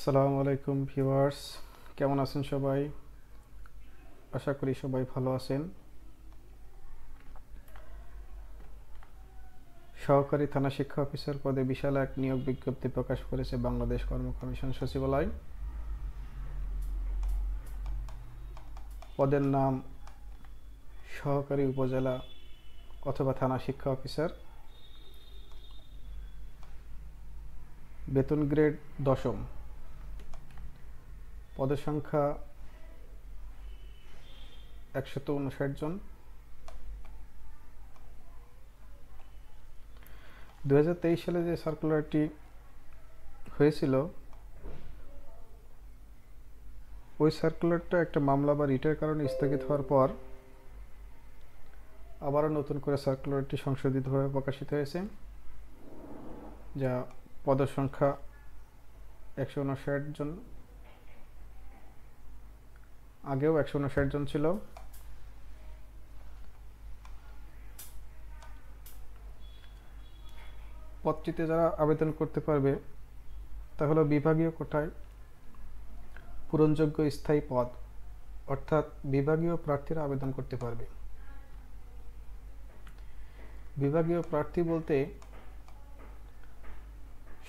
আসসালামু আলাইকুম ভিউয়ার্স, কেমন আছেন সবাই? আশা করি সবাই ভালো আছেন। সহকারী থানা শিক্ষা অফিসার পদে বিশাল এক নিয়োগ বিজ্ঞপ্তি প্রকাশ করেছে বাংলাদেশ কর্ম কমিশন সচিবালয়। পদের নাম সহকারী উপজেলা অথবা থানা শিক্ষা অফিসার। বেতন গ্রেড 10ম। পদের সংখ্যা 159 জন। 2023 সালে যে সার্কুলারটি হয়েছিল, ওই সার্কুলারটা একটা মামলা বা রিটের কারণে স্থগিত হওয়ার পর আবারও নতুন করে সার্কুলারটি সংশোধিতভাবে প্রকাশিত হয়েছে, যা পদের সংখ্যা 159 জন। আগেও 159 জন ছিল। পদটিতে যারা আবেদন করতে পারবে তা হলো বিভাগীয় কোটায় পূরণযোগ্য স্থায়ী পদ, অর্থাৎ বিভাগীয় প্রার্থীরা আবেদন করতে পারবে। বিভাগীয় প্রার্থী বলতে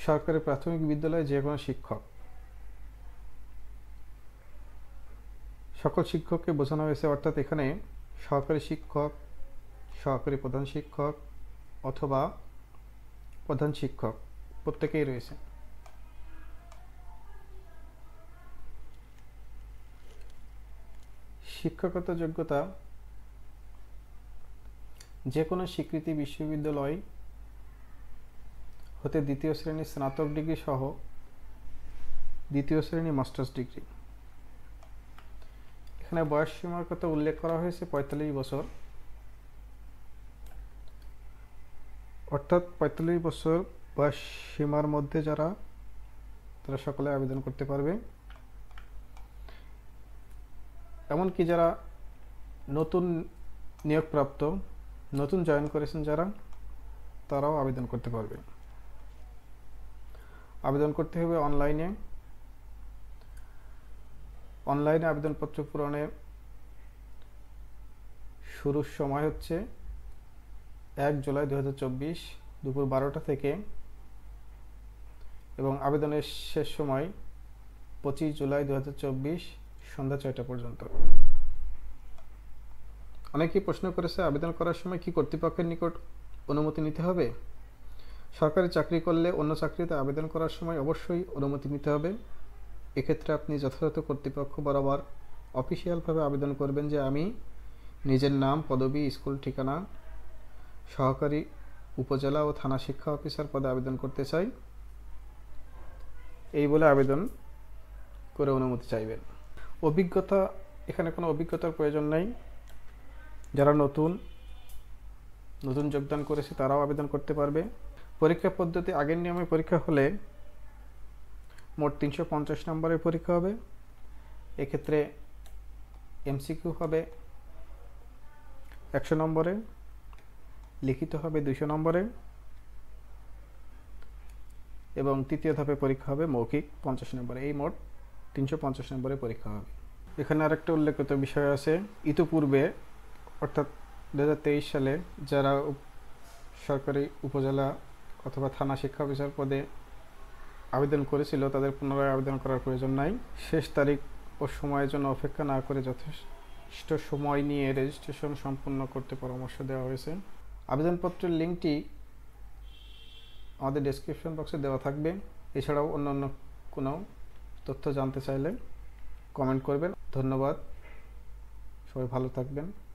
সরকারি প্রাথমিক বিদ্যালয়ে যে কোনো শিক্ষক, সকল শিক্ষককে বোঝানো হয়েছে। অর্থাৎ এখানে সহকারী শিক্ষক, সহকারী প্রধান শিক্ষক অথবা প্রধান শিক্ষক প্রত্যেকেই রয়েছে। শিক্ষকতা যোগ্যতা যে কোনো স্বীকৃতি বিশ্ববিদ্যালয় হতে দ্বিতীয় শ্রেণী স্নাতক ডিগ্রি সহ দ্বিতীয় শ্রেণী মাস্টার্স ডিগ্রি। এখানে বয়স সীমার কথা উল্লেখ করা হয়েছে 45 বছর, অর্থাৎ 45 বছর বয়স সীমার মধ্যে যারা, তারা সকলে আবেদন করতে পারবে। এমনকি যারা নতুন নিয়োগপ্রাপ্ত, নতুন জয়েন করেছেন যারা, তারাও আবেদন করতে পারবে। আবেদন করতে হবে অনলাইনে। আবেদনপত্র পূরণের শুরুর সময় হচ্ছে 1 জুলাই 2024 দুপুর 12টা থেকে এবং আবেদনের শেষ সময় 25 জুলাই 2024 সন্ধ্যা 6টা পর্যন্ত। অনেকেই প্রশ্ন করেছে, আবেদন করার সময় কি কর্তৃপক্ষের নিকট অনুমতি নিতে হবে? সরকারি চাকরি করলে অন্য চাকরিতে আবেদন করার সময় অবশ্যই অনুমতি নিতে হবে। এক্ষেত্রে আপনি যথাযথ কর্তৃপক্ষ বরাবর অফিসিয়ালভাবে আবেদন করবেন যে আমি নিজের নাম, পদবি, স্কুল ঠিকানা সহকারী উপজেলা ও থানা শিক্ষা অফিসার পদে আবেদন করতে চাই, এই বলে আবেদন করে অনুমতি চাইবেন। অভিজ্ঞতা, এখানে কোনো অভিজ্ঞতার প্রয়োজন নেই। যারা নতুন যোগদান করেছে তারাও আবেদন করতে পারবে। পরীক্ষা পদ্ধতি আগের নিয়মে পরীক্ষা হলে মোট 350 নম্বরের পরীক্ষা হবে। এক্ষেত্রে এমসিকিউ হবে 100 নম্বরে, লিখিত হবে 200 নম্বরে এবং তৃতীয় ধাপে পরীক্ষা হবে মৌখিক 50 নম্বরে। এই মোট 350 নম্বরের পরীক্ষা হবে। এখানে আরেকটা উল্লেখিত বিষয় আছে, ইতিপূর্বে অর্থাৎ 2023 সালে যারা সরকারি উপজেলা অথবা থানা শিক্ষা অফিসার পদে আবেদন করেছিল তাদের পুনরায় আবেদন করার প্রয়োজন নাই। শেষ তারিখ ও সময়ের জন্য অপেক্ষা না করে যথেষ্ট সময় নিয়ে রেজিস্ট্রেশন সম্পূর্ণ করতে পরামর্শ দেওয়া হয়েছে। আবেদনপত্রের লিঙ্কটি আমাদের ডেসক্রিপশন বক্সে দেওয়া থাকবে। এছাড়াও অন্যান্য কোনো তথ্য জানতে চাইলে কমেন্ট করবেন। ধন্যবাদ, সবাই ভালো থাকবেন।